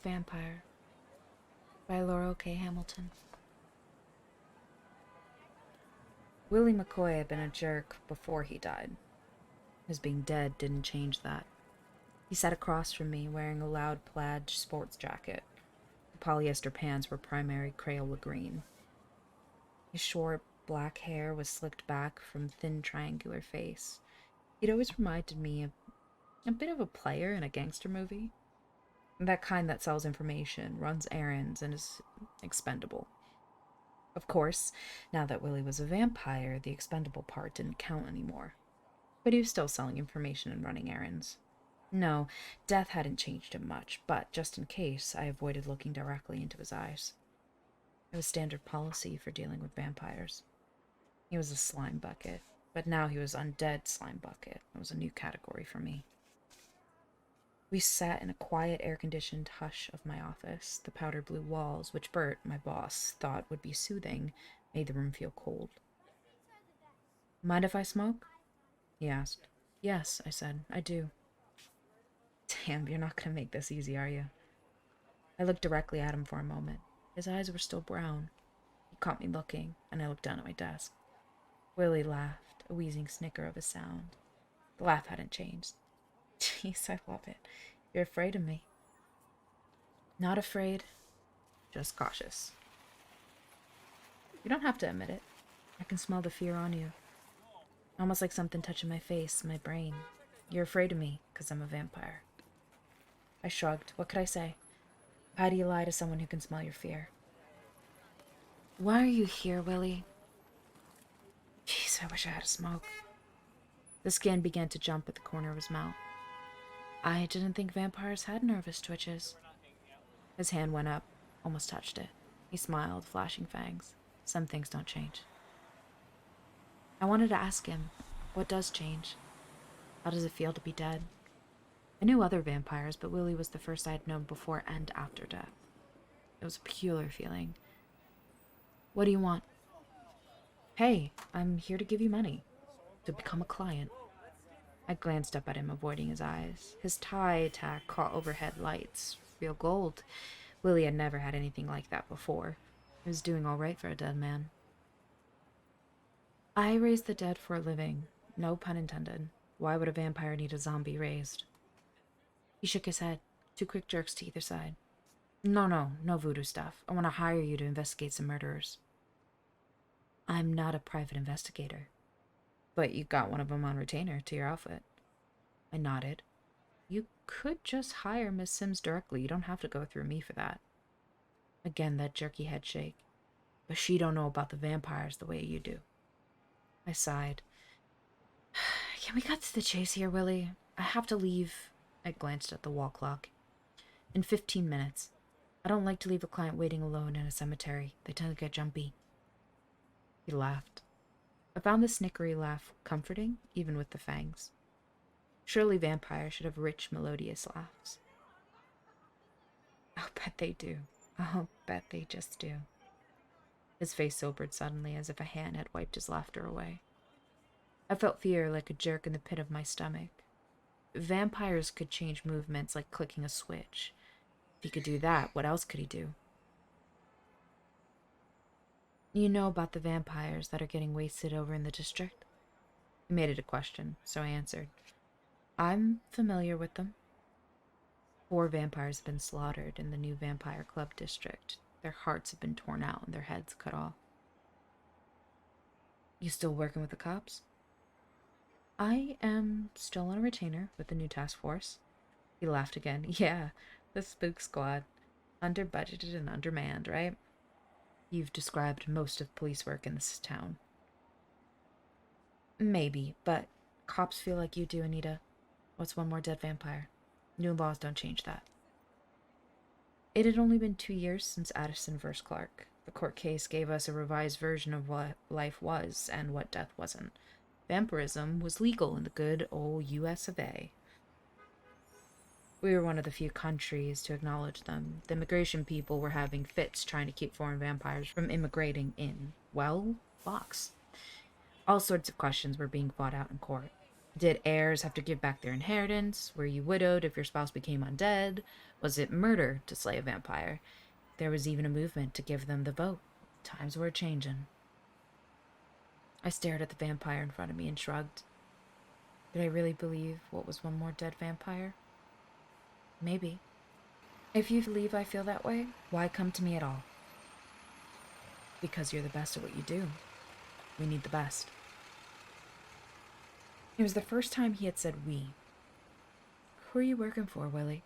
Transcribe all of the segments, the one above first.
Vampyre by Laurell K. Hamilton. Willie McCoy had been a jerk before he died. His being dead didn't change that. He sat across from me wearing a loud plaid sports jacket. The polyester pants were primary Crayola green. His short, black hair was slicked back from thin triangular face. He'd always reminded me of a bit of a player in a gangster movie. That kind that sells information, runs errands, and is expendable. Of course, now that Willie was a vampire, the expendable part didn't count anymore. But he was still selling information and running errands. No, death hadn't changed him much, but just in case, I avoided looking directly into his eyes. It was standard policy for dealing with vampires. He was a slime bucket, but now he was undead slime bucket. It was a new category for me. We sat in a quiet, air-conditioned hush of my office. The powder blue walls, which Bert, my boss, thought would be soothing, made the room feel cold. "Mind if I smoke?" he asked. "Yes," I said. "I do." "Damn, you're not going to make this easy, are you?" I looked directly at him for a moment. His eyes were still brown. He caught me looking, and I looked down at my desk. Willie laughed, a wheezing snicker of a sound. The laugh hadn't changed. "Jeez, I love it. You're afraid of me." "Not afraid, just cautious." "You don't have to admit it. I can smell the fear on you. Almost like something touching my face, my brain. You're afraid of me, 'cause I'm a vampire." I shrugged. What could I say? How do you lie to someone who can smell your fear? "Why are you here, Willie?" Jeez, I wish I had a smoke. The skin began to jump at the corner of his mouth. I didn't think vampires had nervous twitches. His hand went up, almost touched it. He smiled, flashing fangs. Some things don't change. I wanted to ask him, what does change? How does it feel to be dead? I knew other vampires, but Willie was the first I had known before and after death. It was a peculiar feeling. "What do you want?" "Hey, I'm here to give you money. To become a client." I glanced up at him, avoiding his eyes. His tie tack caught overhead lights. Real gold. Willie had never had anything like that before. He was doing all right for a dead man. "I raise the dead for a living. No pun intended. Why would a vampire need a zombie raised?" He shook his head. Two quick jerks to either side. No voodoo stuff. I want to hire you to investigate some murderers." "I'm not a private investigator." "But you got one of them on retainer to your outfit." I nodded. "You could just hire Miss Sims directly. You don't have to go through me for that." Again, that jerky head shake. "But she don't know about the vampires the way you do." I sighed. "Can we cut to the chase here, Willie? I have to leave." I glanced at the wall clock. "In 15 minutes. I don't like to leave a client waiting alone in a cemetery. They tend to get jumpy." He laughed. I found the snickery laugh comforting, even with the fangs. Surely vampires should have rich, melodious laughs. I'll bet they do. I'll bet they just do. His face sobered suddenly, as if a hand had wiped his laughter away. I felt fear like a jerk in the pit of my stomach. Vampires could change movements like clicking a switch. If he could do that, what else could he do? "You know about the vampires that are getting wasted over in the district?" He made it a question, so I answered. "I'm familiar with them." 4 vampires have been slaughtered in the new Vampire Club district. Their hearts have been torn out and their heads cut off. "You still working with the cops?" "I am still on a retainer with the new task force." He laughed again. "Yeah, the spook squad. Under-budgeted and undermanned, right? You've described most of police work in this town." "Maybe, but cops feel like you do, Anita. What's one more dead vampire? New laws don't change that." It had only been 2 years since Addison vs. Clark. The court case gave us a revised version of what life was and what death wasn't. Vampirism was legal in the good old US of A. We were one of the few countries to acknowledge them. The immigration people were having fits trying to keep foreign vampires from immigrating in, well, blocks. All sorts of questions were being fought out in court. Did heirs have to give back their inheritance? Were you widowed if your spouse became undead? Was it murder to slay a vampire? There was even a movement to give them the vote. Times were changing. I stared at the vampire in front of me and shrugged. Did I really believe what was one more dead vampire? Maybe. If you believe I feel that way, why come to me at all? Because you're the best at what you do. We need the best. It was the first time he had said we. Who are you working for, Willie?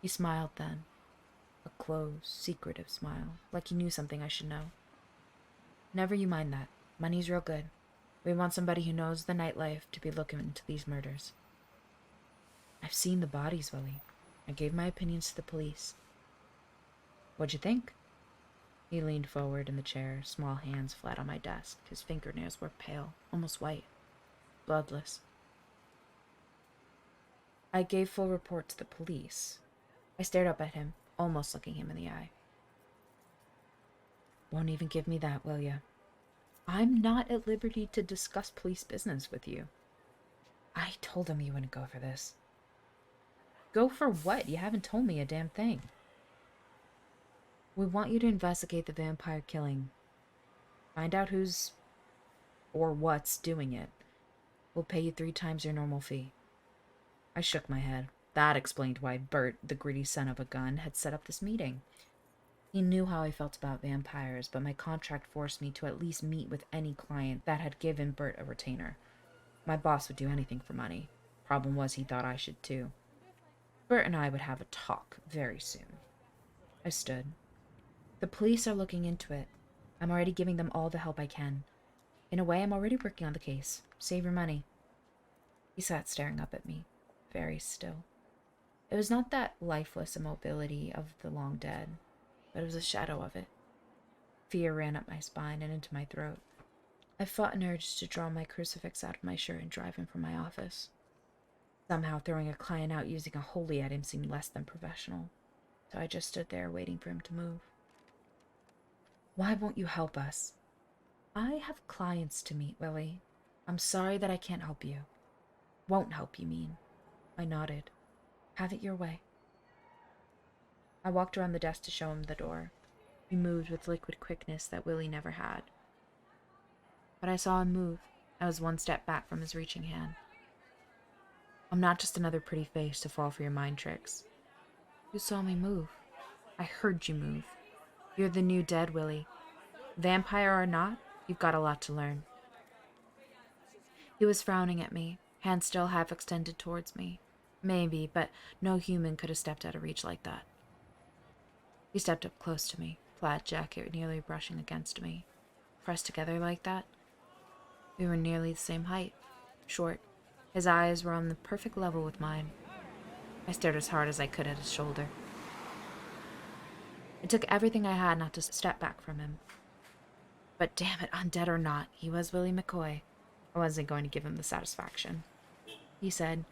He smiled then. A closed, secretive smile, like he knew something I should know. Never you mind that. Money's real good. We want somebody who knows the nightlife to be looking into these murders. I've seen the bodies, Willie. I gave my opinions to the police. What'd you think? He leaned forward in the chair, small hands flat on my desk. His fingernails were pale, almost white, bloodless. I gave full report to the police. I stared up at him, almost looking him in the eye. Won't even give me that, will you? I'm not at liberty to discuss police business with you. I told him you wouldn't go for this. Go for what? You haven't told me a damn thing. We want you to investigate the vampire killing. Find out who's or what's doing it. We'll pay you 3 times your normal fee. I shook my head. That explained why Bert, the greedy son of a gun, had set up this meeting. He knew how I felt about vampires, but my contract forced me to at least meet with any client that had given Bert a retainer. My boss would do anything for money. Problem was, he thought I should too. Bert and I would have a talk very soon. I stood. The police are looking into it. I'm already giving them all the help I can. In a way, I'm already working on the case. Save your money. He sat staring up at me, very still. It was not that lifeless immobility of the long dead, but it was a shadow of it. Fear ran up my spine and into my throat. I fought an urge to draw my crucifix out of my shirt and drive him from my office. Somehow throwing a client out using a holy at him seemed less than professional, so I just stood there waiting for him to move. Why won't you help us? I have clients to meet, Willie. I'm sorry that I can't help you. Won't help, you mean? I nodded. Have it your way. I walked around the desk to show him the door. He moved with liquid quickness that Willie never had. But I saw him move. I was one step back from his reaching hand. I'm not just another pretty face to fall for your mind tricks. You saw me move. I heard you move. You're the new dead, Willie. Vampire or not, you've got a lot to learn. He was frowning at me, hand still half extended towards me. Maybe, but no human could have stepped out of reach like that. He stepped up close to me, plaid jacket nearly brushing against me. Pressed together like that. We were nearly the same height, short. His eyes were on the perfect level with mine. I stared as hard as I could at his shoulder. It took everything I had not to step back from him. But damn it, undead or not, he was Willie McCoy. I wasn't going to give him the satisfaction. He said,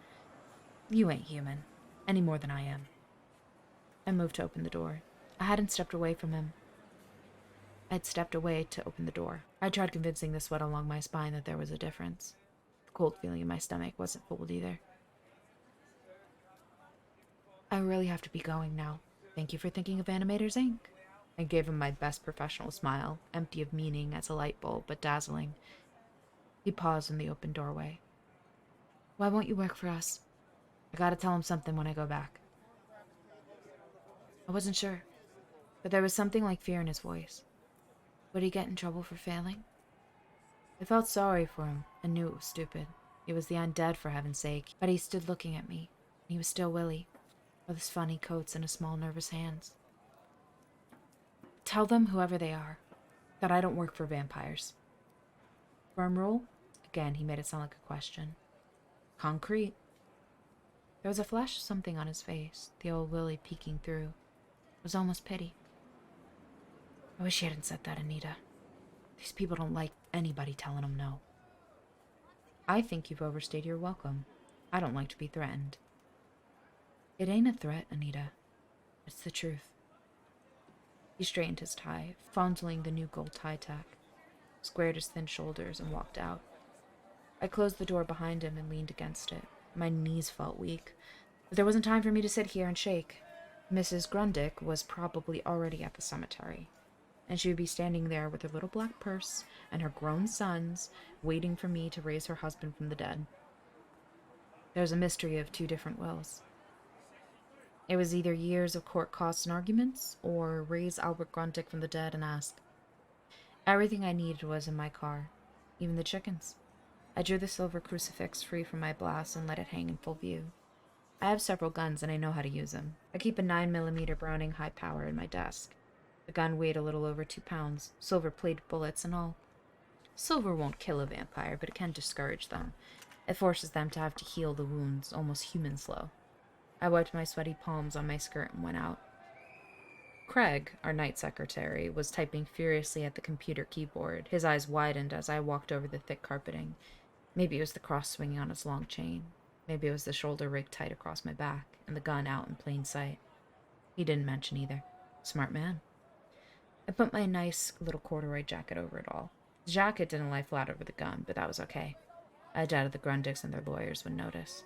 You ain't human, any more than I am. I moved to open the door. I hadn't stepped away from him. I'd stepped away to open the door. I tried convincing the sweat along my spine that there was a difference. The cold feeling in my stomach wasn't fooled either. I really have to be going now. Thank you for thinking of Animators, Inc. I gave him my best professional smile, empty of meaning as a light bulb, but dazzling. He paused in the open doorway. Why won't you work for us? I gotta tell him something when I go back. I wasn't sure, but there was something like fear in his voice. Would he get in trouble for failing? I felt sorry for him and knew it was stupid. It was the undead, for heaven's sake, but he stood looking at me, and he was still Willie, with his funny coats and his small nervous hands. Tell them, whoever they are, that I don't work for vampires. Firm rule? Again, he made it sound like a question. Concrete. There was a flash of something on his face, the old Willie peeking through. It was almost pity. I wish you hadn't said that, Anita. These people don't like anybody telling them no. I think you've overstayed your welcome. I don't like to be threatened. It ain't a threat, Anita. It's the truth. He straightened his tie, fondling the new gold tie tack, squared his thin shoulders, and walked out. I closed the door behind him and leaned against it. My knees felt weak, but there wasn't time for me to sit here and shake. Mrs. Grundick was probably already at the cemetery, and she would be standing there with her little black purse and her grown sons, waiting for me to raise her husband from the dead. There's a mystery of two different wills. It was either years of court costs and arguments, or raise Albert Grundick from the dead and ask. Everything I needed was in my car, even the chickens. I drew the silver crucifix free from my blouse and let it hang in full view. I have several guns and I know how to use them. I keep a 9mm Browning high power in my desk. The gun weighed a little over 2 pounds, silver-plated bullets and all. Silver won't kill a vampire, but it can discourage them. It forces them to have to heal the wounds, almost human slow. I wiped my sweaty palms on my skirt and went out. Craig, our night secretary, was typing furiously at the computer keyboard. His eyes widened as I walked over the thick carpeting. Maybe it was the cross swinging on his long chain. Maybe it was the shoulder rigged tight across my back, and the gun out in plain sight. He didn't mention either. Smart man. I put my nice little corduroy jacket over it all. The jacket didn't lie flat over the gun, but that was okay. I doubted the Grundicks and their lawyers would notice.